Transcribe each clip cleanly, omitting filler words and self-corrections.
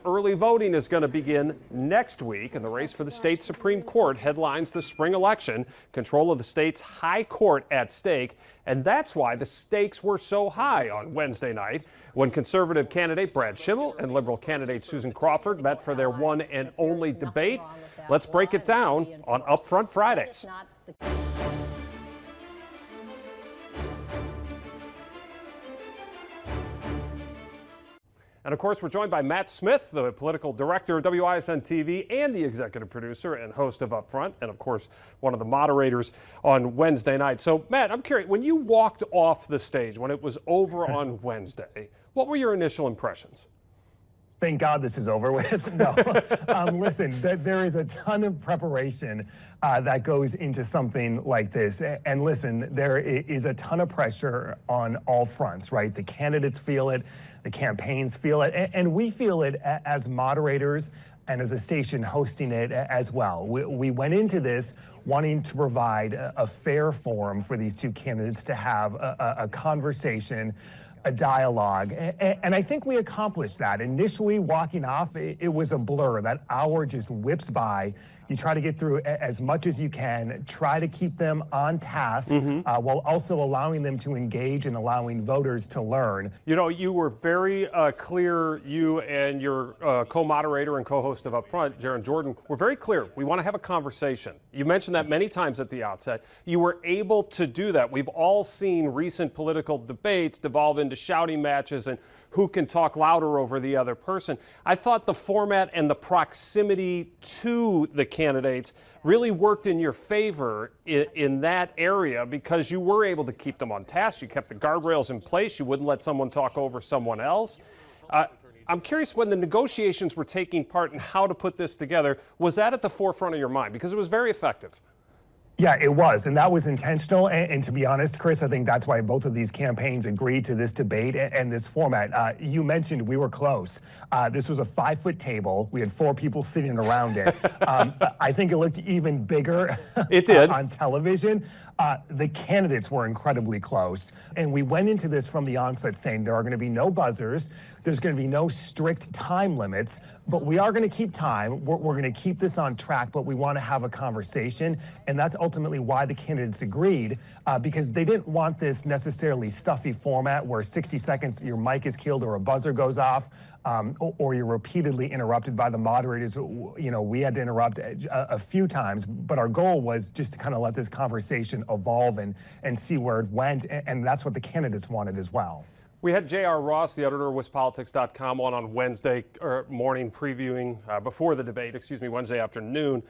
early voting is going to begin next week, and the race for the state Supreme Court headlines the spring election. Control of the state's high court at stake, and that's why the stakes were so high on Wednesday night when conservative candidate Brad Schimmel and liberal candidate Susan Crawford met for their one and only debate. Let's break it down on UpFront Fridays. And of course, we're joined by Matt Smith, the political director of WISN TV and the executive producer and host of UpFront, and of course, one of the moderators on Wednesday night. So, Matt, I'm curious, when you walked off the stage, when it was over on Wednesday, what were your initial impressions? Thank God this is over with. No, listen, there is a ton of preparation that goes into something like this. And listen, there is a ton of pressure on all fronts, right? The candidates feel it, the campaigns feel it, and we feel it as moderators and as a station hosting it as well. We went into this wanting to provide a fair forum for these two candidates to have a conversation, a dialogue, and I think we accomplished that. Initially, walking off, it was a blur. That hour just whips by. You try to get through as much as you can, try to keep them on task, while also allowing them to engage and allowing voters to learn. You know, you were very clear, you and your co-moderator and co-host of UpFront, Jaron Jordan, were very clear. We want to have a conversation. You mentioned that many times at the outset. You were able to do that. We've all seen recent political debates devolve into shouting matches and who can talk louder over the other person. I thought the format and the proximity to the candidates really worked in your favor in that area because you were able to keep them on task. You kept the guardrails in place. You wouldn't let someone talk over someone else. I'm curious, when the negotiations were taking part in how to put this together, was that at the forefront of your mind? Because it was very effective. Yeah, it was, and that was intentional. And to be honest, Chris, I think that's why both of these campaigns agreed to this debate and this format. You mentioned we were close. This was a 5-foot table. We had 4 people sitting around it. I think it looked even bigger it did. On television. The candidates were incredibly close. And we went into this from the onset saying there are going to be no buzzers. There's going to be no strict time limits, but we are going to keep time. We're going to keep this on track, but we want to have a conversation. And that's ultimately why the candidates agreed, because they didn't want this necessarily stuffy format where 60 seconds your mic is killed or a buzzer goes off, or you're repeatedly interrupted by the moderators. You know, we had to interrupt a few times, but our goal was just to kind of let this conversation evolve and see where it went, and that's what the candidates wanted as well. We had J.R. Ross, the editor of WisPolitics.com, on Wednesday morning previewing before the debate, Wednesday afternoon.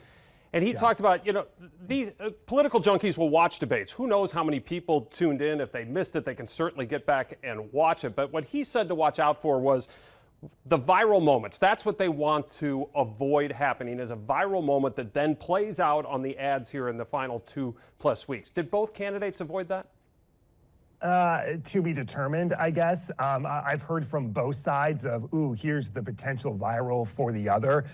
And he talked about, you know, these political junkies will watch debates. Who knows how many people tuned in? If they missed it, they can certainly get back and watch it. But what he said to watch out for was the viral moments. That's what they want to avoid happening, is a viral moment that then plays out on the ads here in the final 2+ weeks. Did both candidates avoid that? To be determined, I guess. I've heard from both sides of, ooh, here's the potential viral for the other.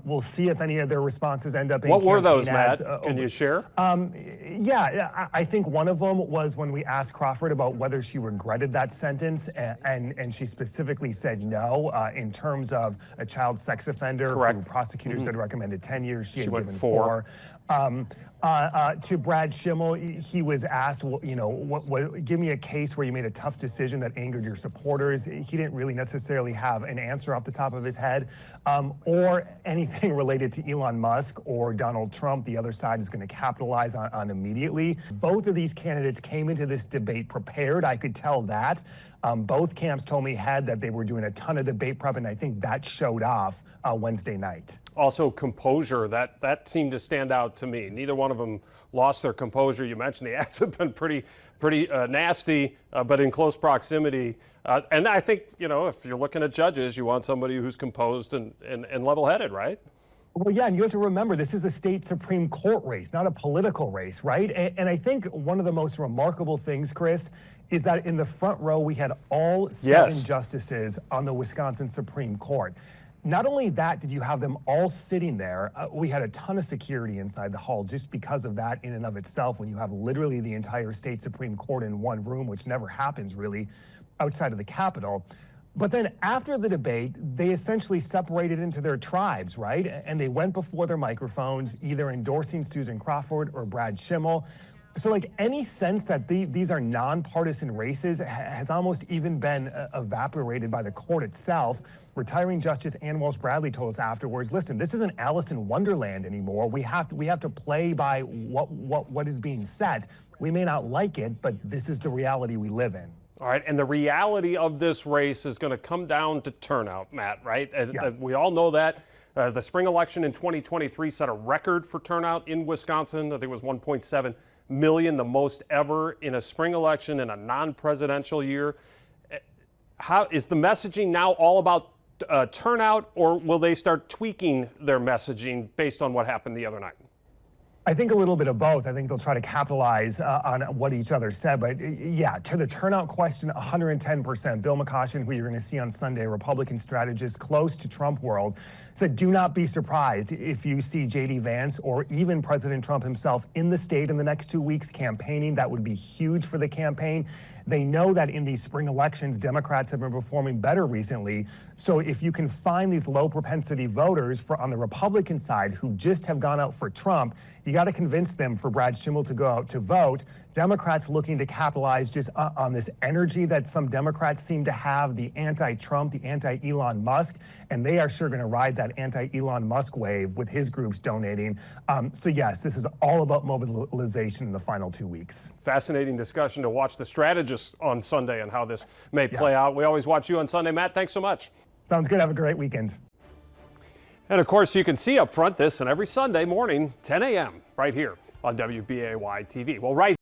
We'll see if any of their responses end up in What were those, ads, Matt? Can you share? Yeah, I think one of them was when we asked Crawford about whether she regretted that sentence, and she specifically said no. In terms of a child sex offender, correct, who prosecutors had recommended 10 years, she had went given 4. To Brad Schimmel, he was asked, well, you know, give me a case where you made a tough decision that angered your supporters. He didn't really necessarily have an answer off the top of his head, or anything related to Elon Musk or Donald Trump. The other side is going to capitalize on immediately. Both of these candidates came into this debate prepared. I could tell that. Both camps told me that they were doing a ton of debate prep, and I think that showed off Wednesday night. Also, composure, that seemed to stand out to me. Neither one of them lost their composure. You mentioned the ads have been pretty nasty, but in close proximity. And I think, you know, if you're looking at judges, you want somebody who's composed and level-headed, right? Well, yeah, and you have to remember, this is a state Supreme Court race, not a political race, right? And I think one of the most remarkable things, Chris, is that in the front row, we had all 7 justices on the Wisconsin Supreme Court. Not only that, did you have them all sitting there, we had a ton of security inside the hall just because of that in and of itself, when you have literally the entire state Supreme Court in one room, which never happens really outside of the Capitol. But then after the debate, they essentially separated into their tribes, right? And they went before their microphones, either endorsing Susan Crawford or Brad Schimmel. So like any sense that these are nonpartisan races has almost even been evaporated by the court itself. Retiring Justice Ann Walsh Bradley told us afterwards, listen, this isn't Alice in Wonderland anymore. We have to play by what is being set. We may not like it, but this is the reality we live in. All right, and the reality of this race is going to come down to turnout, Matt, right? Yeah. We all know that. The spring election in 2023 set a record for turnout in Wisconsin. I think it was 1.7 million, the most ever in a spring election in a non-presidential year. How is the messaging now all about turnout, or will they start tweaking their messaging based on what happened the other night? I think a little bit of both. I think they'll try to capitalize on what each other said. But yeah, to the turnout question, 110%. Bill McCoshen, who you're going to see on Sunday, Republican strategist close to Trump world, said do not be surprised if you see J.D. Vance or even President Trump himself in the state in the next 2 weeks campaigning. That would be huge for the campaign. They know that in these spring elections, Democrats have been performing better recently. So if you can find these low propensity voters on the Republican side who just have gone out for Trump, you got to convince them for Brad Schimmel to go out to vote. Democrats looking to capitalize just on this energy that some Democrats seem to have, the anti-Trump, the anti-Elon Musk, and they are sure going to ride that anti-Elon Musk wave with his groups donating. So yes, this is all about mobilization in the final 2 weeks. Fascinating discussion to watch the strategists on Sunday and how this may play out. We always watch you on Sunday. Matt, thanks so much. Sounds good. Have a great weekend. And of course, you can see Up Front this and every Sunday morning, 10 a.m. right here on WBAY TV. Well, right